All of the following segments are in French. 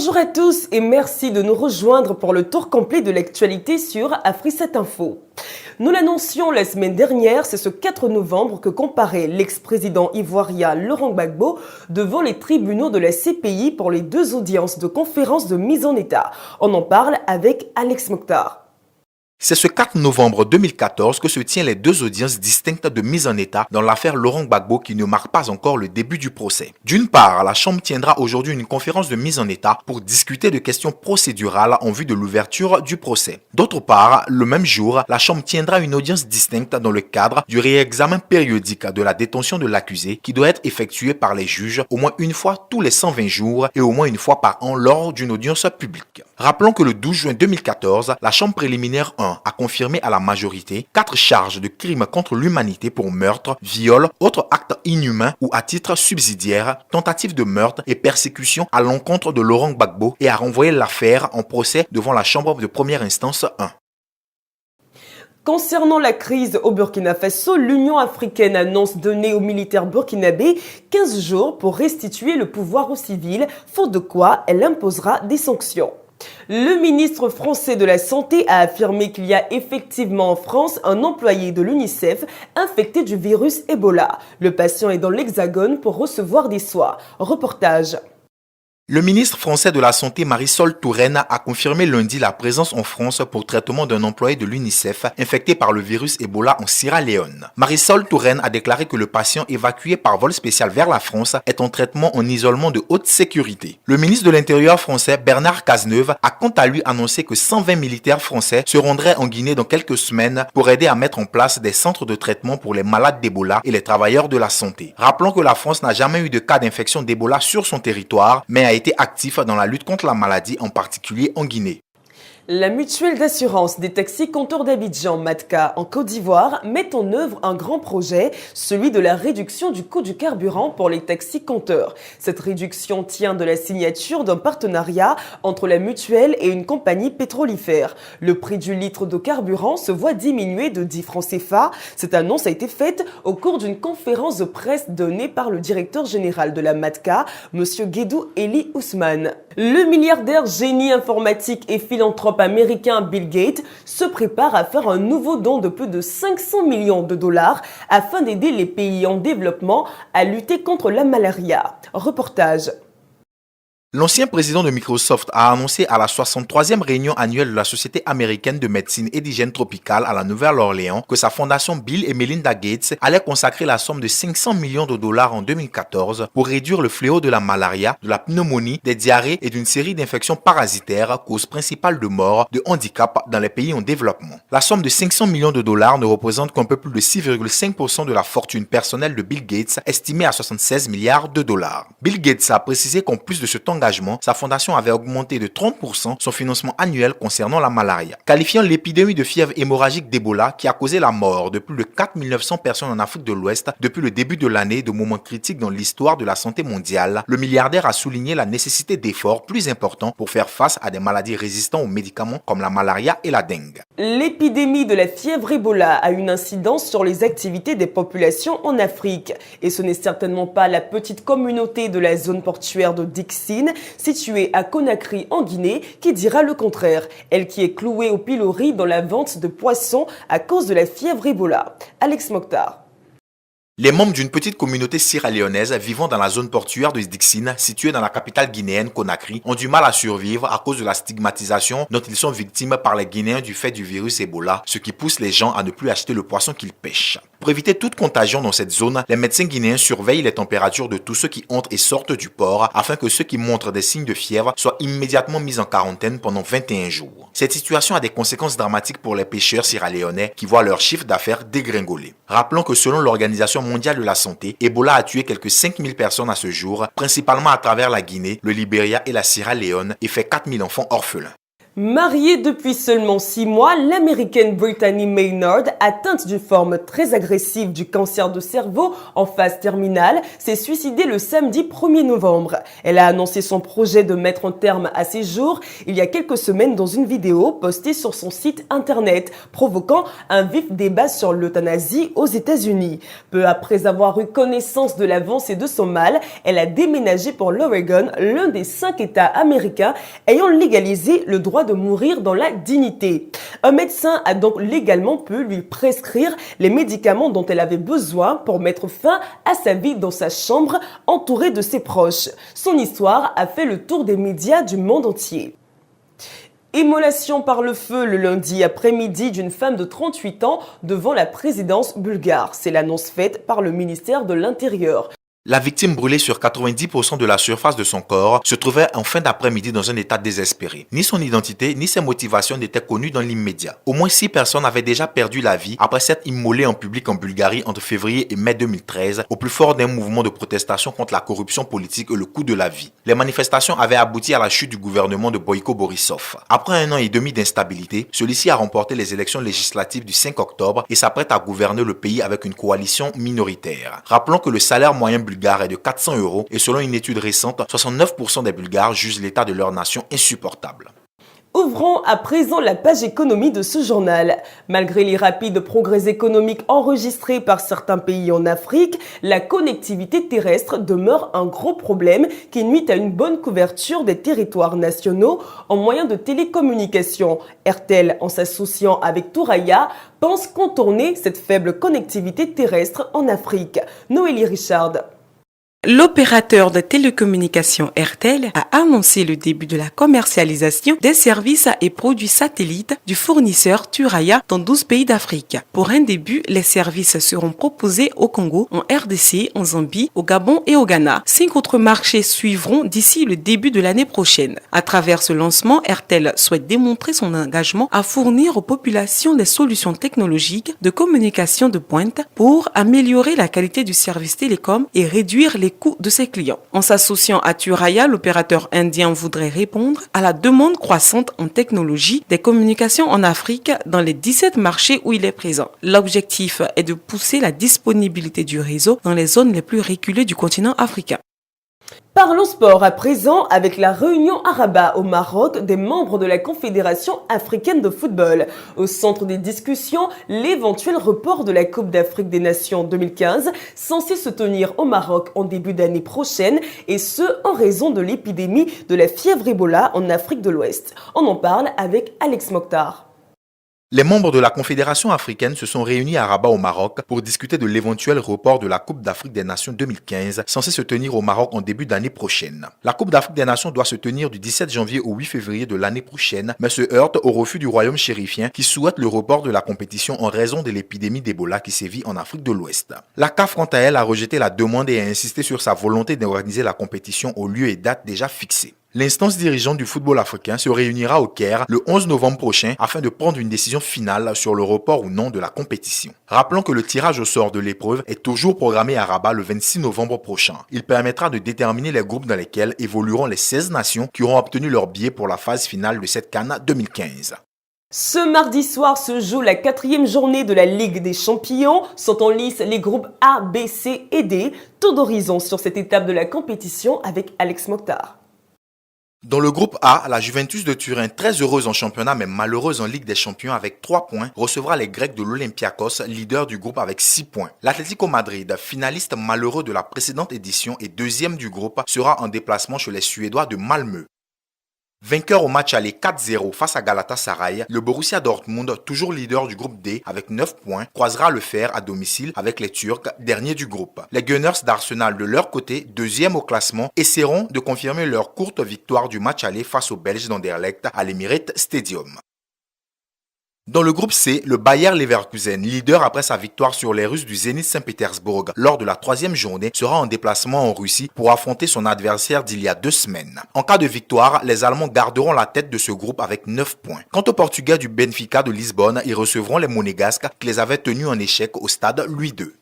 Bonjour à tous et merci de nous rejoindre pour le tour complet de l'actualité sur Afri7 Info. Nous l'annoncions la semaine dernière, c'est ce 4 novembre que comparait l'ex-président ivoirien Laurent Gbagbo devant les tribunaux de la CPI pour les deux audiences de conférence de mise en état. On en parle avec Alex Mokhtar. C'est ce 4 novembre 2014 que se tiennent les deux audiences distinctes de mise en état dans l'affaire Laurent Gbagbo qui ne marque pas encore le début du procès. D'une part, la Chambre tiendra aujourd'hui une conférence de mise en état pour discuter de questions procédurales en vue de l'ouverture du procès. D'autre part, le même jour, la Chambre tiendra une audience distincte dans le cadre du réexamen périodique de la détention de l'accusé qui doit être effectué par les juges au moins une fois tous les 120 jours et au moins une fois par an lors d'une audience publique. Rappelons que le 12 juin 2014, la Chambre préliminaire 1 a confirmé à la majorité 4 charges de crimes contre l'humanité pour meurtre, viol, autres actes inhumains ou à titre subsidiaire, tentative de meurtre et persécution à l'encontre de Laurent Gbagbo et a renvoyé l'affaire en procès devant la Chambre de première instance 1. Concernant la crise au Burkina Faso, l'Union africaine annonce donner aux militaires burkinabés 15 jours pour restituer le pouvoir aux civils, faute de quoi elle imposera des sanctions. Le ministre français de la Santé a affirmé qu'il y a effectivement en France un employé de l'UNICEF infecté du virus Ebola. Le patient est dans l'Hexagone pour recevoir des soins. Reportage. Le ministre français de la Santé Marisol Touraine a confirmé lundi la présence en France pour traitement d'un employé de l'UNICEF infecté par le virus Ebola en Sierra Leone. Marisol Touraine a déclaré que le patient évacué par vol spécial vers la France est en traitement en isolement de haute sécurité. Le ministre de l'Intérieur français Bernard Cazeneuve a quant à lui annoncé que 120 militaires français se rendraient en Guinée dans quelques semaines pour aider à mettre en place des centres de traitement pour les malades d'Ebola et les travailleurs de la santé. Rappelons que la France n'a jamais eu de cas d'infection d'Ebola sur son territoire, mais a été actif dans la lutte contre la maladie, en particulier en Guinée. La mutuelle d'assurance des taxis-compteurs d'Abidjan, Matka, en Côte d'Ivoire, met en œuvre un grand projet, celui de la réduction du coût du carburant pour les taxis-compteurs. Cette réduction tient de la signature d'un partenariat entre la mutuelle et une compagnie pétrolifère. Le prix du litre de carburant se voit diminuer de 10 francs CFA. Cette annonce a été faite au cours d'une conférence de presse donnée par le directeur général de la Matka, M. Guédou Eli Ousmane. Le milliardaire génie informatique et philanthrope américain Bill Gates se prépare à faire un nouveau don de plus de 500 millions de dollars afin d'aider les pays en développement à lutter contre la malaria. Reportage. L'ancien président de Microsoft a annoncé à la 63e réunion annuelle de la Société américaine de médecine et d'hygiène tropicale à la Nouvelle-Orléans que sa fondation Bill et Melinda Gates allait consacrer la somme de 500 millions de dollars en 2014 pour réduire le fléau de la malaria, de la pneumonie, des diarrhées et d'une série d'infections parasitaires, cause principale de mort, de handicap dans les pays en développement. La somme de 500 millions de dollars ne représente qu'un peu plus de 6,5% de la fortune personnelle de Bill Gates, estimée à 76 milliards de dollars. Bill Gates a précisé qu'en plus de ce engagement, sa fondation avait augmenté de 30% son financement annuel concernant la malaria. Qualifiant l'épidémie de fièvre hémorragique d'Ebola qui a causé la mort de plus de 4 900 personnes en Afrique de l'Ouest depuis le début de l'année de moments critiques dans l'histoire de la santé mondiale, le milliardaire a souligné la nécessité d'efforts plus importants pour faire face à des maladies résistantes aux médicaments comme la malaria et la dengue. L'épidémie de la fièvre Ebola a une incidence sur les activités des populations en Afrique. Et ce n'est certainement pas la petite communauté de la zone portuaire de Dixine, située à Conakry en Guinée, qui dira le contraire. Elle qui est clouée au pilori dans la vente de poissons à cause de la fièvre Ebola. Alex Mokhtar. Les membres d'une petite communauté sierra-léonaise vivant dans la zone portuaire de Dixine, située dans la capitale guinéenne Conakry, ont du mal à survivre à cause de la stigmatisation dont ils sont victimes par les Guinéens du fait du virus Ebola, ce qui pousse les gens à ne plus acheter le poisson qu'ils pêchent. Pour éviter toute contagion dans cette zone, les médecins guinéens surveillent les températures de tous ceux qui entrent et sortent du port afin que ceux qui montrent des signes de fièvre soient immédiatement mis en quarantaine pendant 21 jours. Cette situation a des conséquences dramatiques pour les pêcheurs sierra-léonais qui voient leur chiffre d'affaires dégringoler. Rappelons que selon l'Organisation mondiale de la santé, Ebola a tué quelques 5000 personnes à ce jour, principalement à travers la Guinée, le Libéria et la Sierra Leone, et fait 4000 enfants orphelins. Mariée depuis seulement 6 mois, l'américaine Brittany Maynard, atteinte d'une forme très agressive du cancer de cerveau en phase terminale, s'est suicidée le samedi 1er novembre. Elle a annoncé son projet de mettre un terme à ses jours il y a quelques semaines dans une vidéo postée sur son site internet, provoquant un vif débat sur l'euthanasie aux États-Unis. Peu après avoir eu connaissance de l'avancée de son mal, elle a déménagé pour l'Oregon, l'un des 5 États américains ayant légalisé le droit de mourir dans la dignité. Un médecin a donc légalement pu lui prescrire les médicaments dont elle avait besoin pour mettre fin à sa vie dans sa chambre, entourée de ses proches. Son histoire a fait le tour des médias du monde entier. Immolation par le feu le lundi après-midi d'une femme de 38 ans devant la présidence bulgare. C'est l'annonce faite par le ministère de l'Intérieur. La victime brûlée sur 90% de la surface de son corps se trouvait en fin d'après-midi dans un état désespéré. Ni son identité ni ses motivations n'étaient connues dans l'immédiat. Au moins 6 personnes avaient déjà perdu la vie après s'être immolées en public en Bulgarie entre février et mai 2013, au plus fort d'un mouvement de protestation contre la corruption politique et le coût de la vie. Les manifestations avaient abouti à la chute du gouvernement de Boyko Borisov. Après 1 an et demi d'instabilité, celui-ci a remporté les élections législatives du 5 octobre et s'apprête à gouverner le pays avec une coalition minoritaire. Rappelons que le salaire moyen bulgare est de 400 € et selon une étude récente, 69% des Bulgares jugent l'état de leur nation insupportable. Ouvrons à présent la page économie de ce journal. Malgré les rapides progrès économiques enregistrés par certains pays en Afrique, la connectivité terrestre demeure un gros problème qui nuit à une bonne couverture des territoires nationaux en moyens de télécommunication. Airtel, en s'associant avec Thuraya, pense contourner cette faible connectivité terrestre en Afrique. Noélie Richard. L'opérateur de télécommunications Airtel a annoncé le début de la commercialisation des services et produits satellites du fournisseur Thuraya dans 12 pays d'Afrique. Pour un début, les services seront proposés au Congo, en RDC, en Zambie, au Gabon et au Ghana. 5 autres marchés suivront d'ici le début de l'année prochaine. À travers ce lancement, Airtel souhaite démontrer son engagement à fournir aux populations des solutions technologiques de communication de pointe pour améliorer la qualité du service télécom et réduire les coûts de ses clients. En s'associant à Thuraya, l'opérateur indien voudrait répondre à la demande croissante en technologie des communications en Afrique dans les 17 marchés où il est présent. L'objectif est de pousser la disponibilité du réseau dans les zones les plus reculées du continent africain. Parlons sport à présent avec la réunion à Rabat au Maroc des membres de la Confédération africaine de football. Au centre des discussions, l'éventuel report de la Coupe d'Afrique des Nations 2015 censée se tenir au Maroc en début d'année prochaine et ce en raison de l'épidémie de la fièvre Ebola en Afrique de l'Ouest. On en parle avec Alex Mokhtar. Les membres de la Confédération africaine se sont réunis à Rabat au Maroc pour discuter de l'éventuel report de la Coupe d'Afrique des Nations 2015 censée se tenir au Maroc en début d'année prochaine. La Coupe d'Afrique des Nations doit se tenir du 17 janvier au 8 février de l'année prochaine, mais se heurte au refus du royaume chérifien qui souhaite le report de la compétition en raison de l'épidémie d'Ebola qui sévit en Afrique de l'Ouest. La CAF, quant à elle, a rejeté la demande et a insisté sur sa volonté d'organiser la compétition au lieu et date déjà fixés. L'instance dirigeante du football africain se réunira au Caire le 11 novembre prochain afin de prendre une décision finale sur le report ou non de la compétition. Rappelons que le tirage au sort de l'épreuve est toujours programmé à Rabat le 26 novembre prochain. Il permettra de déterminer les groupes dans lesquels évolueront les 16 nations qui auront obtenu leur billet pour la phase finale de cette CAN 2015. Ce mardi soir se joue la 4e journée de la Ligue des Champions. Sont en lice les groupes A, B, C et D. Tour d'horizon sur cette étape de la compétition avec Alex Mokhtar. Dans le groupe A, la Juventus de Turin, très heureuse en championnat mais malheureuse en Ligue des Champions avec 3 points, recevra les Grecs de l'Olympiakos, leader du groupe avec 6 points. L'Atlético Madrid, finaliste malheureux de la précédente édition et 2e du groupe, sera en déplacement chez les Suédois de Malmö. Vainqueur au match aller 4-0 face à Galatasaray, le Borussia Dortmund, toujours leader du groupe D avec 9 points, croisera le fer à domicile avec les Turcs, dernier du groupe. Les Gunners d'Arsenal de leur côté, 2e au classement, essaieront de confirmer leur courte victoire du match aller face aux Belges d'Anderlecht à l'Emirates Stadium. Dans le groupe C, le Bayer Leverkusen, leader après sa victoire sur les Russes du Zénith Saint-Pétersbourg lors de la 3e journée, sera en déplacement en Russie pour affronter son adversaire d'il y a 2 semaines. En cas de victoire, les Allemands garderont la tête de ce groupe avec 9 points. Quant aux Portugais du Benfica de Lisbonne, ils recevront les Monégasques qui les avaient tenus en échec au stade Louis II.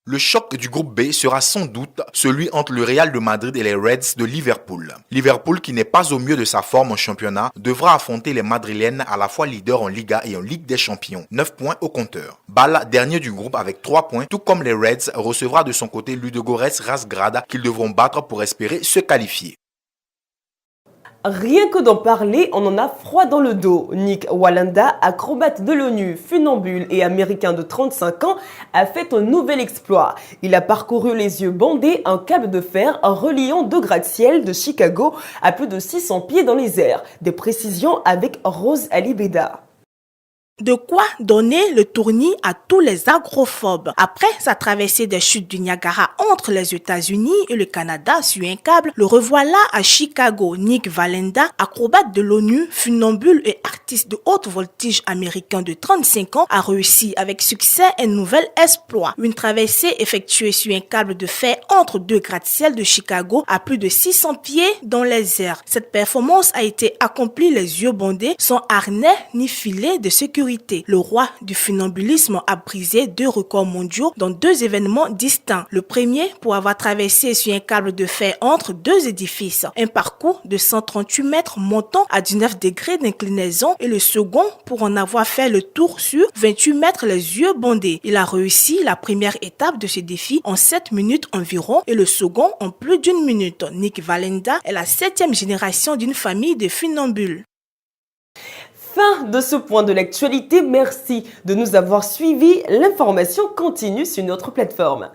Le choc du groupe B sera sans doute celui entre le Real de Madrid et les Reds de Liverpool. Liverpool, qui n'est pas au mieux de sa forme en championnat, devra affronter les Madrilènes à la fois leaders en Liga et en Ligue des Champions. 9 points au compteur. Bâle, dernier du groupe avec 3 points, tout comme les Reds, recevra de son côté Ludogorets Razgrad qu'ils devront battre pour espérer se qualifier. Rien que d'en parler, on en a froid dans le dos. Nick Wallenda, acrobate de l'ONU, funambule et américain de 35 ans, a fait un nouvel exploit. Il a parcouru les yeux bandés un câble de fer reliant deux gratte-ciel de Chicago à plus de 600 pieds dans les airs. Des précisions avec Rose Alibeda. De quoi donner le tournis à tous les agrophobes. Après sa traversée des chutes du Niagara entre les États-Unis et le Canada sur un câble, le revoilà à Chicago. Nick Wallenda, acrobate de l'ONU, funambule et artiste de haute voltige américain de 35 ans, a réussi avec succès un nouvel exploit. Une traversée effectuée sur un câble de fer entre deux gratte-ciel de Chicago à plus de 600 pieds dans les airs. Cette performance a été accomplie les yeux bandés, sans harnais ni filet de sécurité. Le roi du funambulisme a brisé 2 records mondiaux dans 2 événements distincts. Le premier pour avoir traversé sur un câble de fer entre 2 édifices, un parcours de 138 mètres montant à 19 degrés d'inclinaison, et le second pour en avoir fait le tour sur 28 mètres les yeux bandés. Il a réussi la première étape de ce défi en 7 minutes environ et le second en plus d'1 minute. Nick Wallenda est la 7e génération d'une famille de funambules. Fin de ce point de l'actualité. Merci de nous avoir suivis. L'information continue sur notre plateforme.